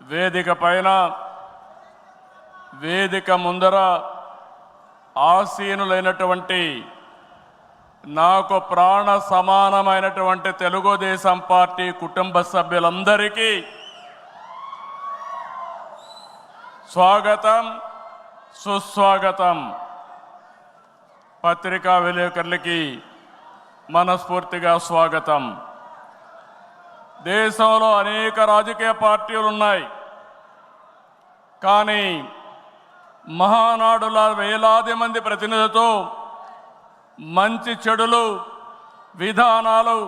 వేదిక పైన వేదిక ముందర ఆసీనులైనటువంటి నాకు ప్రాణ సమానమైనటువంటి తెలుగుదేశం పార్టీ కుటుంబ సభ్యులందరికీ స్వాగతం సుస్వాగతం. పత్రికా విలేకరులకి మనస్ఫూర్తిగా స్వాగతం. దేశంలో అనేక రాజకీయ పార్టీలు ఉన్నాయి, కానీ మహానాడుల వేలాది మంది ప్రతినిధులతో మంచి చెడులు విధానాలు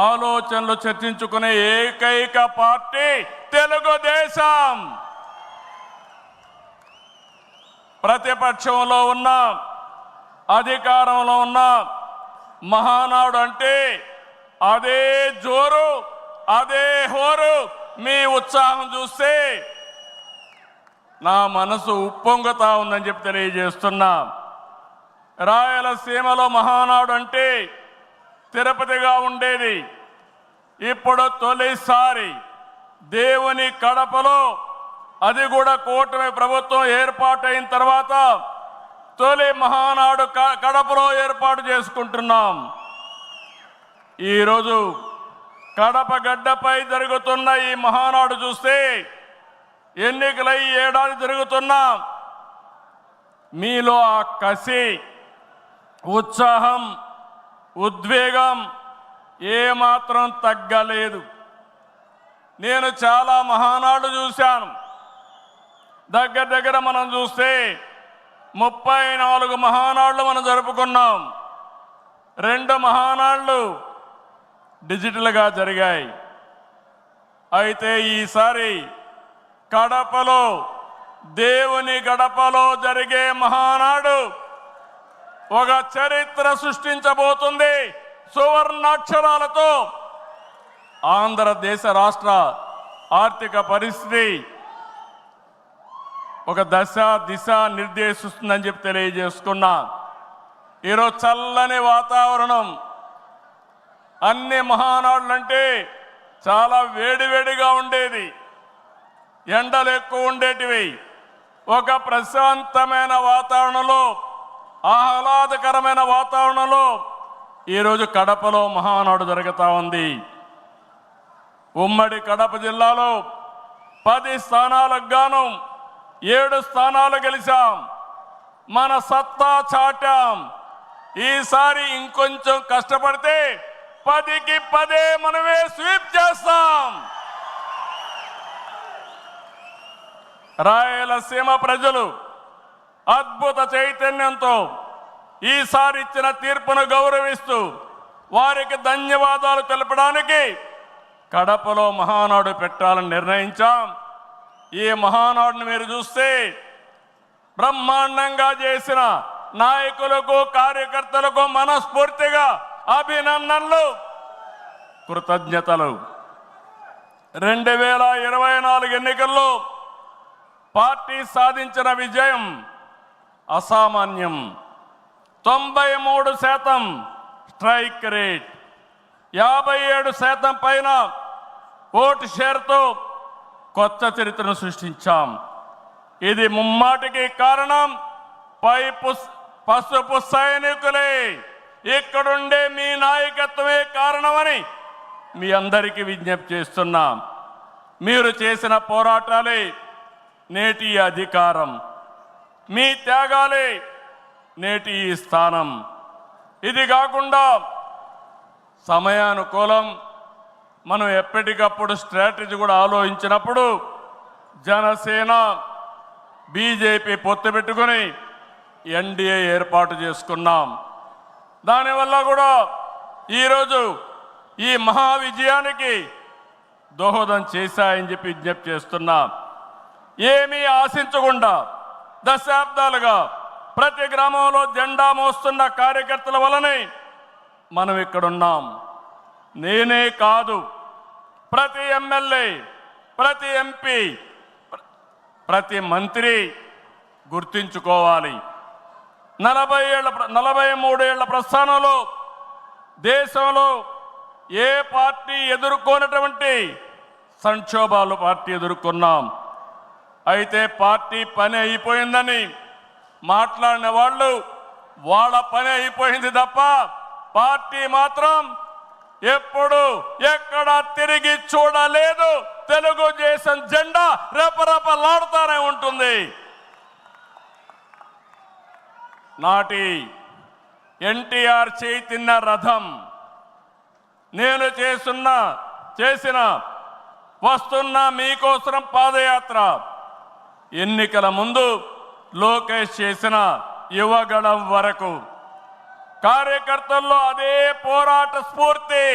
ఆలోచనలు చర్చించుకునే ఏకైక పార్టీ తెలుగుదేశం. ప్రతిపక్షంలో ఉన్న అధికారంలో ఉన్న మహానాడు అంటే అదే జోరు అదే హోరు. మీ ఉత్సాహం చూస్తే నా మనసు ఉప్పొంగుతా ఉందని చెప్పి తెలియజేస్తున్నా. రాయలసీమలో మహానాడు అంటే తిరుపతిగా ఉండేది. ఇప్పుడు తొలిసారి దేవుని కడపలో, అది కూడా కూటమి ప్రభుత్వం ఏర్పాటైన తర్వాత తొలి మహానాడు కడపలో ఏర్పాటు చేసుకుంటున్నాం. ఈరోజు కడప గడ్డపై జరుగుతున్న ఈ మహానాడు చూస్తే ఎన్నికలై ఏడాది జరుగుతున్నా మీలో ఆ కసి, ఉత్సాహం, ఉద్వేగం ఏమాత్రం తగ్గలేదు. నేను చాలా మహానాడు చూశాను. దగ్గర మనం చూస్తే 34 మహానాడులు మనం జరుపుకున్నాం. 2 మహానాడులు డిజిటల్గా జరిగాయి. అయితే ఈసారి కడపలో, దేవుని గడపలో జరిగే మహానాడు ఒక చరిత్ర సృష్టించబోతుంది. సువర్ణాక్షరాలతో ఆంధ్రదేశ రాష్ట్ర ఆర్థిక పరిస్థితి ఒక దిశ నిర్దేశిస్తుందని చెప్పి తెలియజేసుకున్నా. ఈరోజు చల్లని వాతావరణం. అన్ని మహానాడులంటే చాలా వేడివేడిగా ఉండేది, ఎండలు ఎక్కువ ఉండేటివి. ఒక ప్రశాంతమైన వాతావరణంలో, ఆహ్లాదకరమైన వాతావరణంలో ఈరోజు కడపలో మహానాడు జరుగుతూ ఉంది. ఉమ్మడి కడప జిల్లాలో 10 స్థానాలకు గాను 7 స్థానాలు గెలిచాం. మన సత్తా చాటాం. ఈసారి ఇంకొంచెం కష్టపడితే 10కి 10 మనమే స్వీప్ చేస్తాం. రాయలసీమ ప్రజలు అద్భుత చైతన్యంతో ఈసారి ఇచ్చిన తీర్పును గౌరవిస్తూ వారికి ధన్యవాదాలు తెలపడానికి కడపలో మహానాడు పెట్టాలని నిర్ణయించాం. ఈ మహానాడుని మీరు చూస్తే బ్రహ్మాండంగా చేసిన నాయకులకు, కార్యకర్తలకు మనస్ఫూర్తిగా అభినందనలు, కృతజ్ఞతలు. 2024 ఎన్నికల్లో పార్టీ సాధించిన విజయం అసామాన్యం. 93% స్ట్రైక్ రేట్, 57% పైన ఓటు షేర్తో కొత్త చరిత్రను సృష్టించాం. ఇది ముమ్మాటికి కారణం పసుపు సైనికులే, ఇక్కడుండే మీ నాయకత్వమే కారణమని మీ అందరికీ విజ్ఞప్తి చేస్తున్నాం. మీరు చేసిన పోరాటాలే నేటి అధికారం, మీ త్యాగాలే నేటి ఈ స్థానం. ఇది కాకుండా సమయానుకూలం మనం ఎప్పటికప్పుడు స్ట్రాటజీ కూడా ఆలోచించినప్పుడు జనసేన, బీజేపీ పొత్తు పెట్టుకొని ఎన్డీఏ ఏర్పాటు చేసుకున్నాం. దానివల్ల కూడా ఈరోజు ఈ మహా విజయానికి దోహదం చేశాయని చెప్పి విజ్ఞప్తి చేస్తున్నా. ఏమీ ఆశించకుండా దశాబ్దాలుగా ప్రతి గ్రామంలో జెండా మోస్తున్న కార్యకర్తల వలనే మనం ఇక్కడున్నాం. నేనే కాదు, ప్రతి ఎమ్మెల్యే, ప్రతి ఎంపీ, ప్రతి మంత్రి గుర్తించుకోవాలి. 43 ఏళ్ల ప్రస్థానంలో దేశంలో ఏ పార్టీ ఎదుర్కొన్నటువంటి సంక్షోభాలు పార్టీ ఎదుర్కొన్నాం. అయితే పార్టీ పని అయిపోయిందని మాట్లాడిన వాళ్ళు వాళ్ళ పని అయిపోయింది తప్ప పార్టీ మాత్రం ఎప్పుడు ఎక్కడ తిరిగి చూడలేదు. తెలుగుదేశం జెండా రెపరెపలాడుతూనే ఉంటుంది. నాటి ఎన్టీఆర్ చైతన్య రథం నేను చేసిన వస్తున్న మీకోసం పాదయాత్ర, ఎన్నికల ముందు లోకేష్ చేసిన యువగళం వరకు కార్యకర్తల్లో అదే పోరాట స్ఫూర్తి.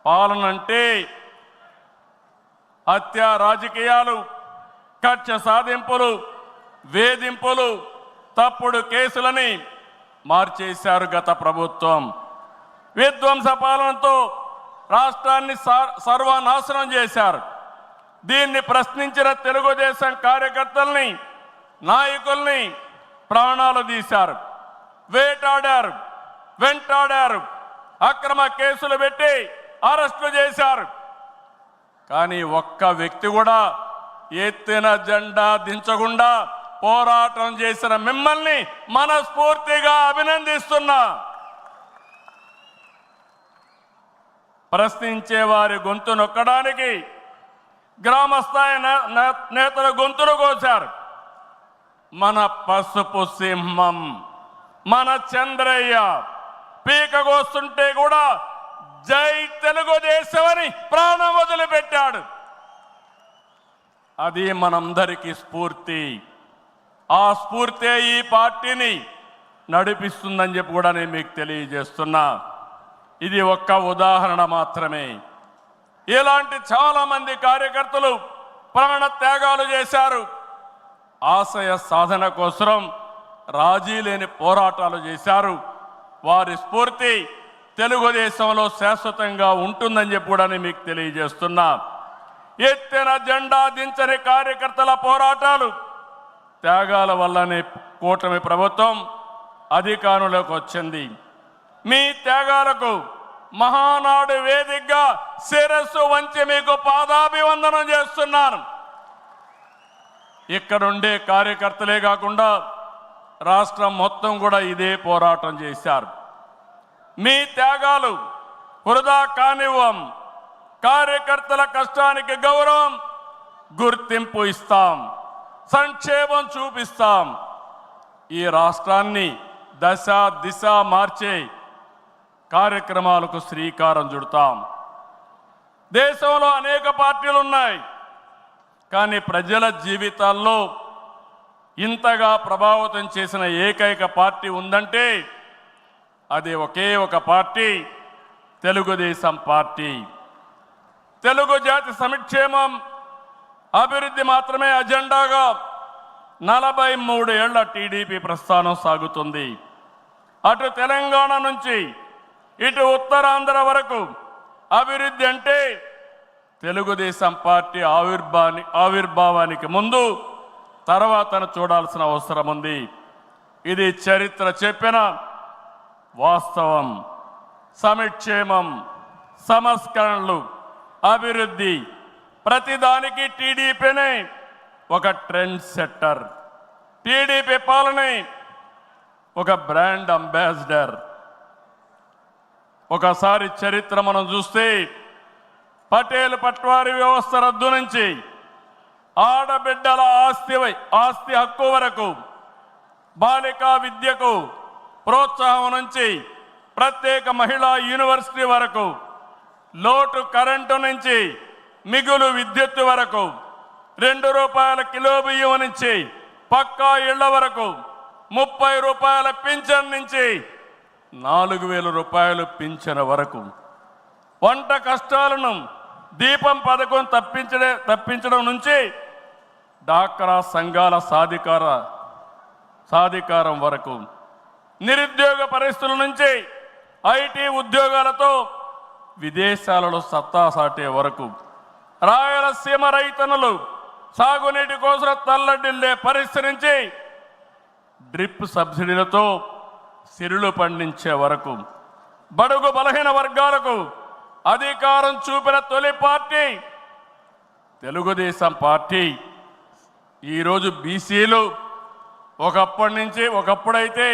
పాలనంటే హత్య రాజకీయాలు, కక్ష సాధింపులు, వేధింపులు, తప్పుడు కేసులని మార్చేశారు గత ప్రభుత్వం. విధ్వంస పాలనతో రాష్ట్రాన్ని సర్వనాశనం చేశారు. దీన్ని ప్రశ్నించిన తెలుగుదేశం కార్యకర్తల్ని, నాయకుల్ని ప్రాణాలు తీశారు, వేటాడారు, వెంటాడారు, అక్రమ కేసులు పెట్టి అరెస్టులు చేశారు. కానీ ఒక్క వ్యక్తి కూడా ఎత్తిన జెండా దించకుండా పోరాటం చేసిన మిమ్మల్ని మనస్ఫూర్తిగా అభినందిస్తున్నా. ప్రశ్నించే వారి గొంతు నొక్కడానికి గ్రామస్థాయి నేతల గొంతులు కోశారు. మన పసుపు సింహం, మన చంద్రయ్య పీకగోస్తుంటే కూడా జై తెలుగుదేశం అని ప్రాణం వదిలిపెట్టాడు. అది మనందరికీ స్ఫూర్తి. ఆ స్ఫూర్తే ఈ పార్టీని నడిపిస్తుందని చెప్పి కూడా నేను మీకు తెలియజేస్తున్నా. ఇది ఒక్క ఉదాహరణ మాత్రమే. ఇలాంటి చాలా మంది కార్యకర్తలు ప్రాణ త్యాగాలు చేశారు. ఆశయ సాధన కోసం రాజీ లేని పోరాటాలు చేశారు. వారి స్ఫూర్తి తెలుగుదేశంలో శాశ్వతంగా ఉంటుందని చెప్పి కూడా నేను మీకు తెలియజేస్తున్నా. ఎత్తిన జెండా దించని కార్యకర్తల పోరాటాలు, త్యాగాల వల్లనే కూటమి ప్రభుత్వం అధికారంలోకి వచ్చింది. మీ త్యాగాలకు మహానాడు వేదికగా శిరస్సు వంచి మీకు పాదాభివందనం చేస్తున్నాను. ఇక్కడుండే కార్యకర్తలే కాకుండా రాష్ట్రం మొత్తం కూడా ఇదే పోరాటం చేశారు. మీ త్యాగాలు వృధా కానివ్వం. కార్యకర్తల కష్టానికి గౌరవం, గుర్తింపు ఇస్తాం, సంక్షేమం చూపిస్తాం. ఈ రాష్ట్రాన్ని దశ దిశ మార్చే కార్యక్రమాలకు శ్రీకారం చుడతాం. దేశంలో అనేక పార్టీలు ఉన్నాయి, కానీ ప్రజల జీవితాల్లో ఇంతగా ప్రభావితం చేసిన ఏకైక పార్టీ ఉందంటే అది ఒకే ఒక పార్టీ, తెలుగుదేశం పార్టీ. తెలుగు జాతి సంక్షేమం, అభివృద్ధి మాత్రమే అజెండాగా 43 ఏళ్ల టీడీపీ ప్రస్థానం సాగుతుంది. అటు తెలంగాణ నుంచి ఇటు ఉత్తరాంధ్ర వరకు అభివృద్ధి అంటే తెలుగుదేశం పార్టీ ఆవిర్భావానికి ముందు తర్వాతను చూడాల్సిన అవసరం ఉంది. ఇది చరిత్ర చెప్పిన వాస్తవం. సంక్షేమం, సంస్కరణలు, అభివృద్ధి, ప్రతిదానికి టీడీపీనే ఒక ట్రెండ్ సెట్టర్. టీడీపీ పాలనే ఒక బ్రాండ్ అంబాసిడర్. ఒకసారి చరిత్ర మనం చూస్తే పటేల్ పట్వారీ వ్యవస్థ రద్దు నుంచి ఆడబిడ్డల ఆస్తి హక్కు వరకు, బాలికా విద్యకు ప్రోత్సాహం నుంచి ప్రత్యేక మహిళా యూనివర్సిటీ వరకు, లోటు కరెంటు నుంచి మిగులు విద్యుత్ వరకు, ₹2 కిలో బియ్యం నుంచి పక్కా ఇళ్ల వరకు, ₹30 పింఛన్ నుంచి ₹4,000 పింఛన్ వరకు, వంట కష్టాలను దీపం పథకం తప్పించడం నుంచి డాక్రా సంఘాల సాధికారం వరకు, నిరుద్యోగ పరిస్థితుల నుంచి ఐటీ ఉద్యోగాలతో విదేశాలలో సత్తా సాటే వరకు, రాయలసీమ రైతన్నులు సాగునీటి కోసం తల్లడిల్లే పరిస్థితి నుంచి డ్రిప్ సబ్సిడీలతో సిరులు పండించే వరకు, బడుగు బలహీన వర్గాలకు అధికారం చూపిన తొలి పార్టీ తెలుగుదేశం పార్టీ. ఈరోజు బీసీలు ఒకప్పుడైతే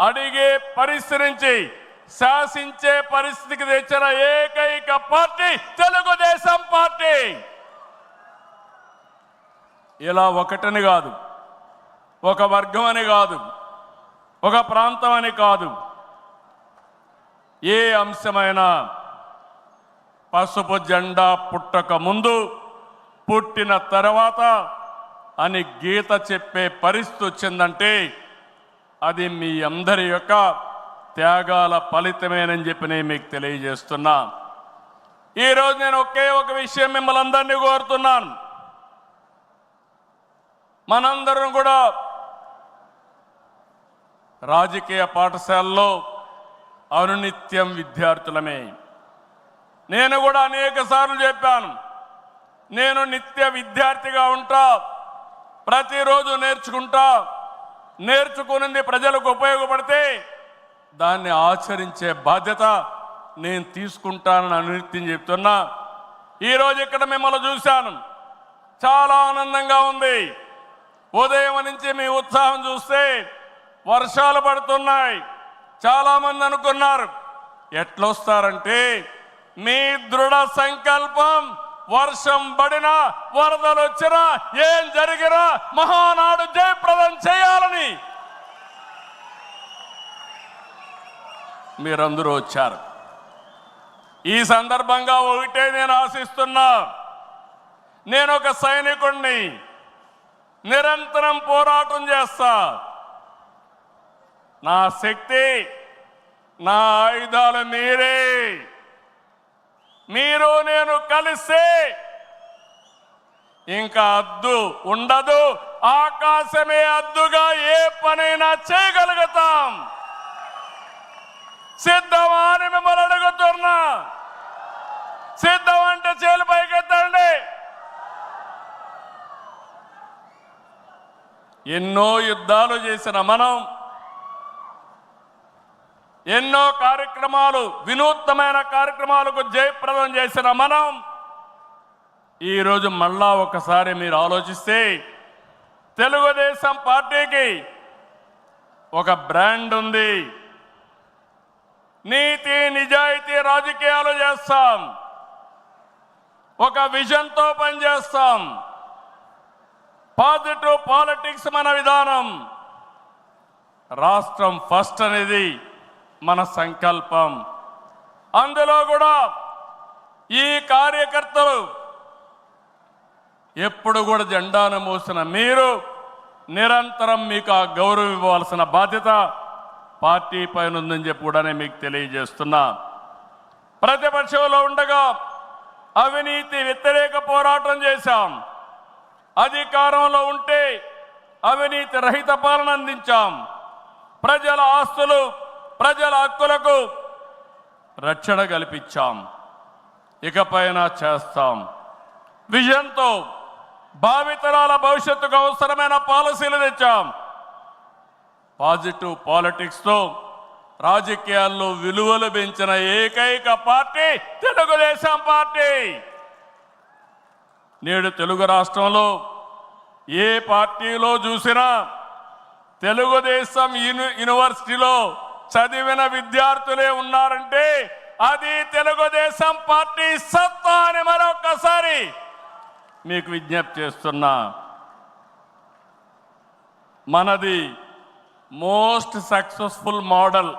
అడిగే పరిస్థితి నుంచి శాసించే పరిస్థితికి తెచ్చిన ఏకైక పార్టీ తెలుగుదేశం పార్టీ. ఇలా ఒకటని కాదు, ఒక వర్గం అని కాదు, ఒక ప్రాంతం అని కాదు, ఏ అంశమైనా పసుపు జెండా పుట్టక ముందు, పుట్టిన తర్వాత అని గీత చెప్పే పరిస్థితి వచ్చిందంటే అది మీ అందరి యొక్క త్యాగాల ఫలితమేనని చెప్పి నేను మీకు తెలియజేస్తున్నా. ఈరోజు నేను ఒకే ఒక విషయం మిమ్మల్ని అందరినీ కోరుతున్నాను. మనందరం కూడా రాజకీయ పాఠశాలలో అనునిత్యం విద్యార్థులమే. నేను కూడా అనేక సార్లు చెప్పాను, నేను నిత్య విద్యార్థిగా ఉంటా, ప్రతిరోజు నేర్చుకుంటా, నేర్చుకున్నది ప్రజలకు ఉపయోగపడితే దాన్ని ఆచరించే బాధ్యత నేను తీసుకుంటానని అనునిత్యం చెప్తున్నా. ఈరోజు ఇక్కడ మిమ్మల్ని చూశాను, చాలా ఆనందంగా ఉంది. ఉదయం నుంచి మీ ఉత్సాహం చూస్తే వర్షాలు పడుతున్నాయి. చాలామంది అనుకున్నారు ఎట్లొస్తారంటే మీ దృఢ సంకల్పం వర్షం పడినా వరదలు వచ్చినా ఏం జరిగినా మహానాడు జయప్రదం చేయాలని మీరందరూ వచ్చారు. ఈ సందర్భంగా ఒకటే నేను ఆశిస్తున్నా, నేను ఒక సైనికుణ్ణి, నిరంతరం పోరాటం చేస్తా. నా శక్తి, నా ఆయుధాలు మీరే. మీరు నేను కలిస్తే ఇంకా అద్దు ఉండదు, ఆకాశమే అద్దుగా ఏ పనైనా చేయగలుగుతాం. సిద్ధమా అని మిమ్మల్ని అడుగుతున్నా. సిద్ధం అంటే చేలు పైకెత్తండి. ఎన్నో యుద్ధాలు చేసిన మనం, ఎన్నో కార్యక్రమాలు, వినూత్నమైన కార్యక్రమాలకు జయప్రదం చేసిన మనం ఈరోజు మళ్ళా ఒకసారి మీరు ఆలోచిస్తే తెలుగుదేశం పార్టీకి ఒక బ్రాండ్ ఉంది. నీతి నిజాయితీ రాజకీయాలు చేస్తాం, ఒక విజన్తో పనిచేస్తాం. పాజిటివ్ పాలిటిక్స్ మన విధానం. రాష్ట్రం ఫస్ట్ అనేది మన సంకల్పం. అందులో కూడా ఈ కార్యకర్తలు ఎప్పుడు కూడా జెండాను మోసిన మీరు నిరంతరం మీకు ఆ గౌరవం ఇవ్వాల్సిన బాధ్యత పార్టీ పైన ఉందని చెప్పి కూడా నేను మీకు తెలియజేస్తున్నా. ప్రతిపక్షంలో ఉండగా అవినీతి వ్యతిరేక పోరాటం చేశాం. అధికారంలో ఉంటే అవినీతి రహిత పాలన అందించాం. ప్రజల ఆస్తులు, ప్రజల హక్కులకు రక్షణ కల్పించాం. ఇకపైన చేస్తాం. విజన్తో భావితరాల భవిష్యత్తుకు అవసరమైన పాలసీలు తెచ్చాం. పాజిటివ్ పాలిటిక్స్తో రాజకీయాల్లో విలువలు పెంచిన ఏకైక పార్టీ తెలుగుదేశం పార్టీ. నేడు తెలుగు రాష్ట్రంలో ఏ పార్టీలో చూసినా తెలుగుదేశం యూనివర్సిటీలో చదివిన విద్యార్థులే ఉన్నారంటే అది తెలుగుదేశం పార్టీ సత్తా అని మరొకసారి మీకు విజ్ఞప్తి చేస్తున్నా. మనది మోస్ట్ సక్సెస్ఫుల్ మోడల్.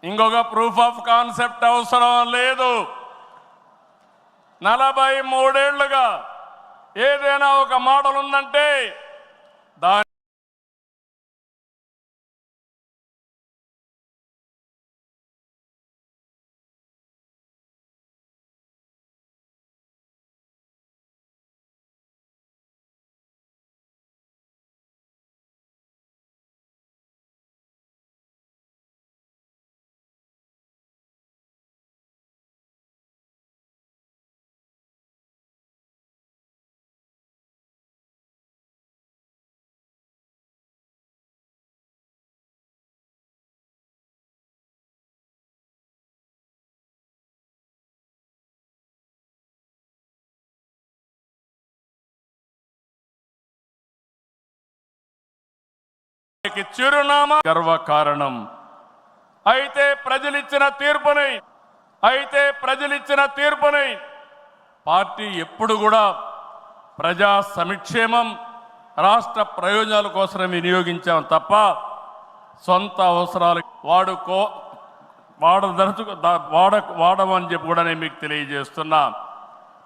ఇంకొక ప్రూఫ్ ఆఫ్ కాన్సెప్ట్ అవసరం లేదు. 43 ఏళ్లుగా ఏదైనా ఒక మోడల్ ఉందంటే దాని దానికి చిరునామా గర్వకారణం. అయితే ప్రజలిచ్చిన తీర్పుని పార్టీ ఎప్పుడు కూడా ప్రజా సంక్షేమం రాష్ట్ర ప్రయోజనాల కోసం వినియోగించాం తప్ప సొంత అవసరాలు వాడమని చెప్పి కూడా నేను మీకు తెలియజేస్తున్నా.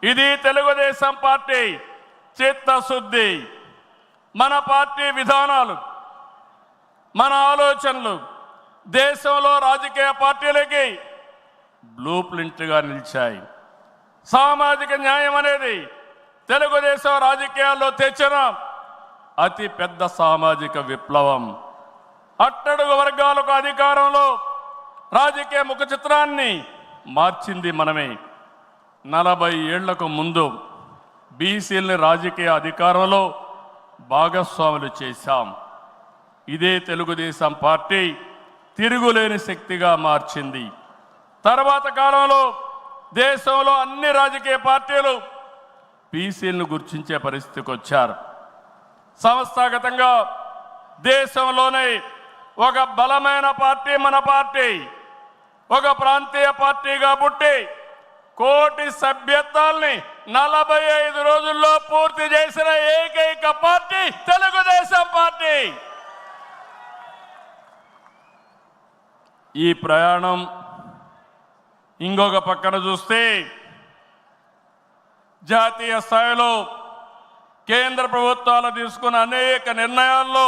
ఇది తెలుగుదేశం పార్టీ చిత్తశుద్ధి. మన పార్టీ విధానాలు, మన ఆలోచనలు దేశంలో రాజకీయ పార్టీలకి బ్లూ ప్రింట్గా నిలిచాయి. సామాజిక న్యాయం అనేది తెలుగుదేశం రాజకీయాల్లో తెచ్చిన అతి పెద్ద సామాజిక విప్లవం. అట్టడుగు వర్గాలకు అధికారంలో రాజకీయ ముఖ చిత్రాన్ని మార్చింది మనమే. 40 ఏళ్లకు ముందు బీసీలని రాజకీయ అధికారంలో భాగస్వాములు చేశాం. ఇదే తెలుగుదేశం పార్టీ తిరుగులేని శక్తిగా మార్చింది. తర్వాత కాలంలో దేశంలో అన్ని రాజకీయ పార్టీలు బీసీలను గుర్తించే పరిస్థితికి వచ్చారు. సంస్థాగతంగా దేశంలోనే ఒక బలమైన పార్టీ మన పార్టీ. ఒక ప్రాంతీయ పార్టీగా పుట్టి కోటి సభ్యత్వాల్ని 45 రోజుల్లో పూర్తి చేసిన ఏకైక పార్టీ తెలుగుదేశం పార్టీ. ఈ ప్రయాణం ఇంకొక పక్కన చూస్తే జాతీయ స్థాయిలో కేంద్ర ప్రభుత్వాలు తీసుకున్న అనేక నిర్ణయాల్లో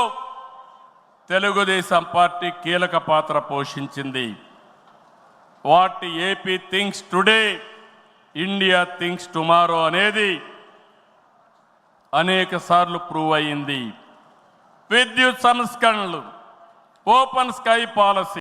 తెలుగుదేశం పార్టీ కీలక పాత్ర పోషించింది. What AP thinks today, India thinks tomorrow అనేది అనేక సార్లు ప్రూవ్ అయింది. విద్యుత్ సంస్కరణలు, ఓపెన్ స్కై పాలసీ,